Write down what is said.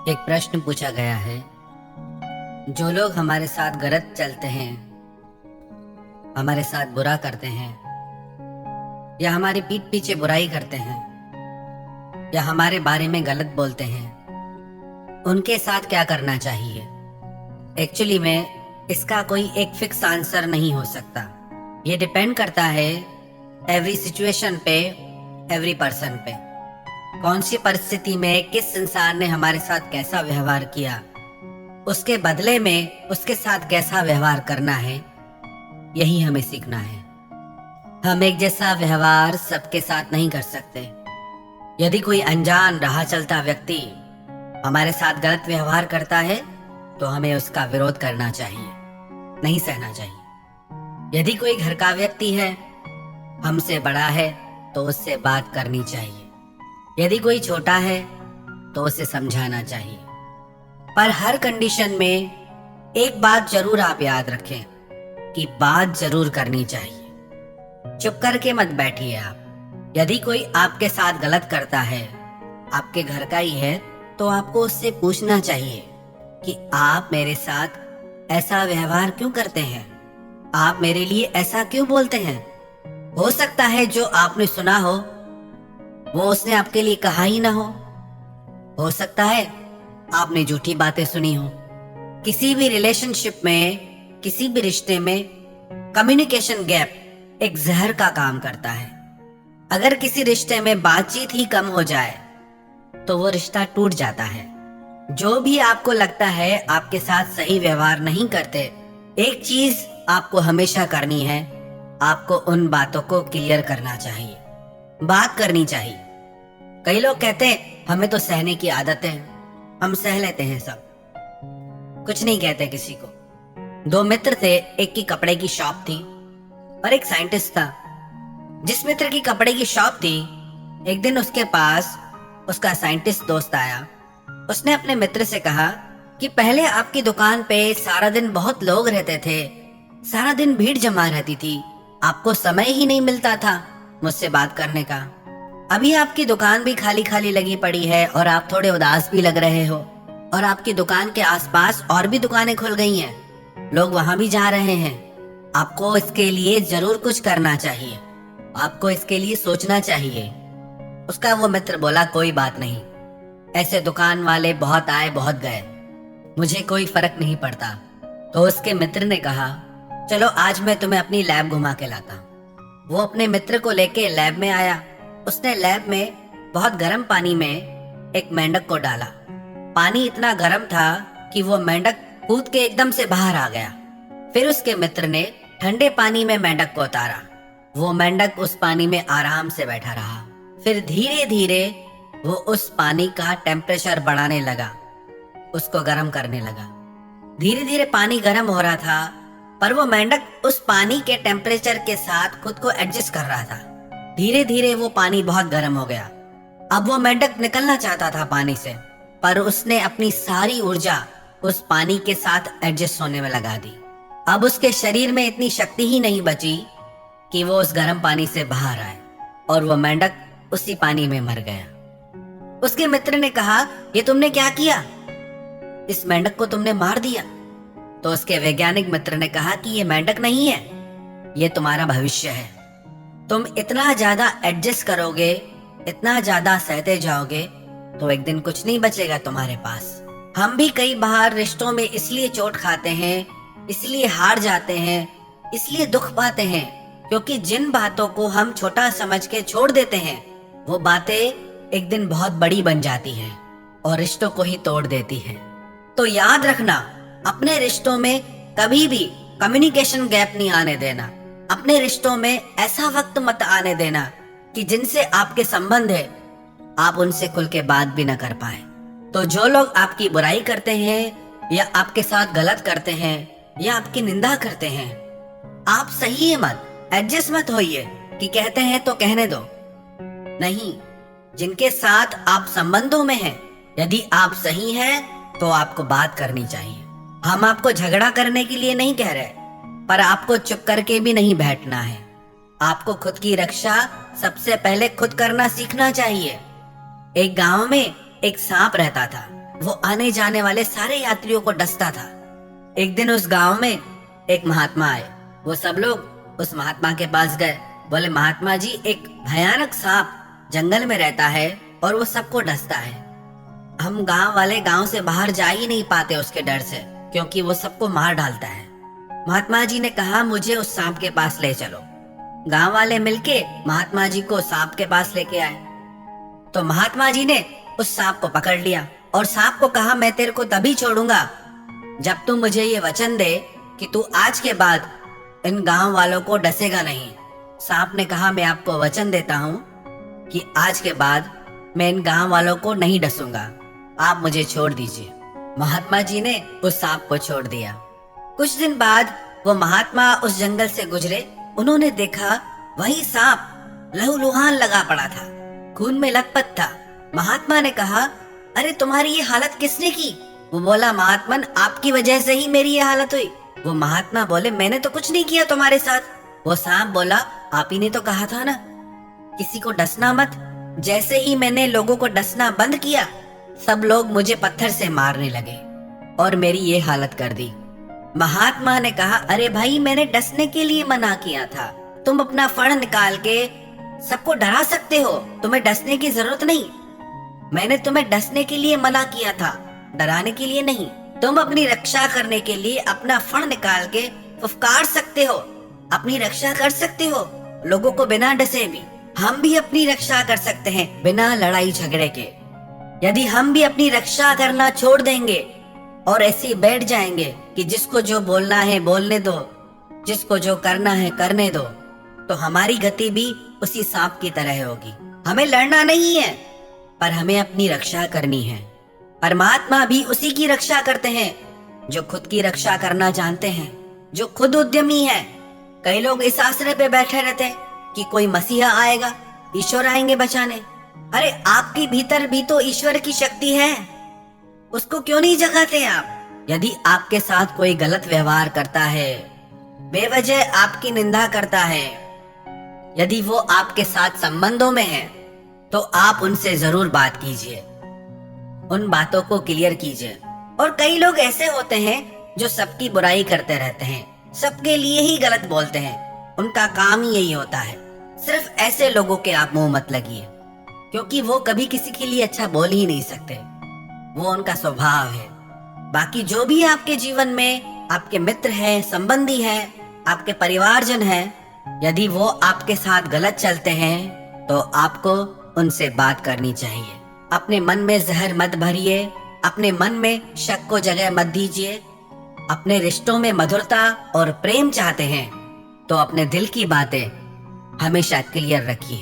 एक प्रश्न पूछा गया है। जो लोग हमारे साथ गलत चलते हैं, हमारे साथ बुरा करते हैं, या हमारी पीठ पीछे बुराई करते हैं, या हमारे बारे में गलत बोलते हैं, उनके साथ क्या करना चाहिए। एक्चुअली में इसका कोई एक फिक्स आंसर नहीं हो सकता। ये डिपेंड करता है एवरी सिचुएशन पे, एवरी पर्सन पे। कौन सी परिस्थिति में किस इंसान ने हमारे साथ कैसा व्यवहार किया, उसके बदले में उसके साथ कैसा व्यवहार करना है, यही हमें सीखना है। हम एक जैसा व्यवहार सबके साथ नहीं कर सकते। यदि कोई अनजान राह चलता व्यक्ति हमारे साथ गलत व्यवहार करता है तो हमें उसका विरोध करना चाहिए, नहीं सहना चाहिए। यदि कोई घर का व्यक्ति है, हमसे बड़ा है, तो उससे बात करनी चाहिए। यदि कोई छोटा है तो उसे समझाना चाहिए। पर हर कंडीशन में एक बात जरूर आप याद रखें कि बात जरूर करनी चाहिए। चुप करके मत बैठिए आप। यदि कोई आपके साथ गलत करता है, आपके घर का ही है, तो आपको उससे पूछना चाहिए कि आप मेरे साथ ऐसा व्यवहार क्यों करते हैं, आप मेरे लिए ऐसा क्यों बोलते हैं। हो सकता है जो आपने सुना हो वो उसने आपके लिए कहा ही ना हो सकता है आपने झूठी बातें सुनी हो। किसी भी रिलेशनशिप में, किसी भी रिश्ते में कम्युनिकेशन गैप एक जहर का काम करता है। अगर किसी रिश्ते में बातचीत ही कम हो जाए तो वो रिश्ता टूट जाता है। जो भी आपको लगता है आपके साथ सही व्यवहार नहीं करते, एक चीज आपको हमेशा करनी है, आपको उन बातों को क्लियर करना चाहिए, बात करनी चाहिए। कई लोग कहते हैं हमें तो सहने की आदत है, हम सह लेते हैं सब, कुछ नहीं कहते किसी को। दो मित्र थे, एक की कपड़े की शॉप थी और एक साइंटिस्ट था। जिस मित्र की कपड़े की शॉप थी, एक दिन उसके पास उसका साइंटिस्ट दोस्त आया। उसने अपने मित्र से कहा कि पहले आपकी दुकान पे सारा दिन बहुत लोग रहते थे, सारा दिन भीड़ जमा रहती थी, आपको समय ही नहीं मिलता था मुझसे बात करने का। अभी आपकी दुकान भी खाली खाली लगी पड़ी है और आप थोड़े उदास भी लग रहे हो, और आपकी दुकान के आसपास और भी दुकानें खुल गई हैं, लोग वहां भी जा रहे हैं। आपको इसके लिए जरूर कुछ करना चाहिए, आपको इसके लिए सोचना चाहिए। उसका वो मित्र बोला कोई बात नहीं, ऐसे दुकान वाले बहुत आए बहुत गए, मुझे कोई फर्क नहीं पड़ता। तो उसके मित्र ने कहा चलो आज मैं तुम्हें अपनी लैब घुमा के लाता हूँ। वो अपने मित्र को लेके लैब में आया। उसने लैब में बहुत गर्म पानी में एक मेंढक को डाला। पानी इतना गर्म था कि वो मेंढक कूद के एकदम से बाहर आ गया। फिर उसके मित्र ने ठंडे पानी में मेंढक को उतारा। वो मेंढक उस पानी में आराम से बैठा रहा। फिर धीरे धीरे वो उस पानी का टेम्परेचर बढ़ाने लगा, उसको गर्म करने लगा। धीरे धीरे पानी गर्म हो रहा था, पर वो मेंढक उस पानी के टेम्परेचर के साथ खुद को एडजस्ट कर रहा था। धीरे धीरे वो पानी बहुत गर्म हो गया। अब वो मेंढक निकलना चाहता था पानी से, पर उसने अपनी सारी ऊर्जा उस पानी के साथ एडजस्ट होने में लगा दी। अब उसके शरीर में इतनी शक्ति ही नहीं बची कि वो उस गर्म पानी से बाहर आए, और वो मेंढक उसी पानी में मर गया। उसके मित्र ने कहा ये तुमने क्या किया, इस मेंढक को तुमने मार दिया। तो उसके वैज्ञानिक मित्र ने कहा कि ये मेंढक नहीं है, ये तुम्हारा भविष्य है। तुम इतना ज्यादा एडजस्ट करोगे, इतना ज्यादा सहते जाओगे, तो एक दिन कुछ नहीं बचेगा तुम्हारे पास। हम भी कई बार रिश्तों में इसलिए चोट खाते हैं, इसलिए हार जाते हैं, इसलिए दुख पाते हैं, क्योंकि जिन बातों को हम छोटा समझ के छोड़ देते हैं, वो बातें एक दिन बहुत बड़ी बन जाती हैं और रिश्तों को ही तोड़ देती हैं। तो याद रखना, अपने रिश्तों में कभी भी कम्युनिकेशन गैप नहीं आने देना। अपने रिश्तों में ऐसा वक्त मत आने देना कि जिनसे आपके संबंध है आप उनसे खुल के बात भी न कर पाए। तो जो लोग आपकी बुराई करते हैं या आपके साथ गलत करते हैं या आपकी निंदा करते हैं, आप सही है मत, एडजस्ट मत होइए कि कहते हैं तो कहने दो। नहीं, जिनके साथ आप संबंधों में हैं, यदि आप सही हैं तो आपको बात करनी चाहिए। हम आपको झगड़ा करने के लिए नहीं कह रहे, पर आपको चुप करके भी नहीं बैठना है। आपको खुद की रक्षा सबसे पहले खुद करना सीखना चाहिए। एक गांव में एक सांप रहता था। वो आने जाने वाले सारे यात्रियों को डसता था। एक दिन उस गांव में एक महात्मा आए। वो सब लोग उस महात्मा के पास गए। बोले, महात्मा जी, एक भयानक सांप जंगल में रहता है और वो सबको डसता है। हम गांव वाले गांव से बाहर जा ही नहीं पाते उसके डर से, क्योंकि वो सबको मार डालता है। महात्मा जी ने कहा, मुझे उस सांप के पास ले चलो। गांव वाले मिलके महात्मा जी को सांप के पास लेके आए। तो महात्मा जी ने उस सांप को पकड़ लिया और सांप को कहा, मैं तेरे को तभी छोड़ूंगा जब तू मुझे ये वचन दे कि तू आज के बाद इन गांव वालों को डसेगा नहीं। सांप ने कहा, मैं आपको वचन देता हूँ कि आज के बाद मैं इन गांव वालों को नहीं डसूंगा, आप मुझे छोड़ दीजिए। महात्मा जी ने उस सांप को छोड़ दिया। कुछ दिन बाद वो महात्मा उस जंगल से गुजरे। उन्होंने देखा वही सांप लहूलुहान लगा पड़ा था, खून में लथपथ था। महात्मा ने कहा, अरे तुम्हारी ये हालत किसने की? वो बोला, महात्मन, आपकी वजह से ही मेरी ये हालत हुई। वो महात्मा बोले, मैंने तो कुछ नहीं किया तुम्हारे साथ। वो सांप बोला, आप ही ने तो कहा था ना किसी को डसना मत। जैसे ही मैंने लोगों को डसना बंद किया, सब लोग मुझे पत्थर से मारने लगे और मेरी ये हालत कर दी। महात्मा ने कहा, अरे भाई, मैंने डसने के लिए मना किया था। तुम अपना फण निकाल के सबको डरा सकते हो, तुम्हें डसने की जरूरत नहीं। मैंने तुम्हें डसने के लिए मना किया था, डराने के लिए नहीं। तुम अपनी रक्षा करने के लिए अपना फण निकाल के फुफकार सकते हो, अपनी रक्षा कर सकते हो लोगों को बिना डसे भी। हम भी अपनी रक्षा कर सकते हैं बिना लड़ाई झगड़े के। यदि हम भी अपनी रक्षा करना छोड़ देंगे और ऐसे बैठ जाएंगे कि जिसको जो बोलना है बोलने दो, जिसको जो करना है करने दो, तो हमारी गति भी उसी सांप की तरह होगी। हमें लड़ना नहीं है, पर हमें अपनी रक्षा करनी है। परमात्मा भी उसी की रक्षा करते हैं जो खुद की रक्षा करना जानते हैं, जो खुद उद्यमी है। कई लोग इस आश्रय पे बैठे रहते हैं कि कोई मसीहा आएगा, ईश्वर आएंगे बचाने। अरे आपके भीतर भी तो ईश्वर की शक्ति है, उसको क्यों नहीं जगाते आप? यदि आपके साथ कोई गलत व्यवहार करता है, बेवजह आपकी निंदा करता है, यदि वो आपके साथ संबंधों में है, तो आप उनसे जरूर बात कीजिए, उन बातों को क्लियर कीजिए। और कई लोग ऐसे होते हैं जो सबकी बुराई करते रहते हैं, सबके लिए ही गलत बोलते हैं, उनका काम ही यही होता है। सिर्फ ऐसे लोगों के आप मुंह मत लगिए, क्योंकि वो कभी किसी के लिए अच्छा बोल ही नहीं सकते, वो उनका स्वभाव है। बाकी जो भी आपके जीवन में आपके मित्र हैं, संबंधी हैं, आपके परिवारजन हैं, यदि वो आपके साथ गलत चलते हैं तो आपको उनसे बात करनी चाहिए। अपने मन में जहर मत भरिए, अपने मन में शक को जगह मत दीजिए। अपने रिश्तों में मधुरता और प्रेम चाहते हैं तो अपने दिल की बातें हमेशा क्लियर रखिए।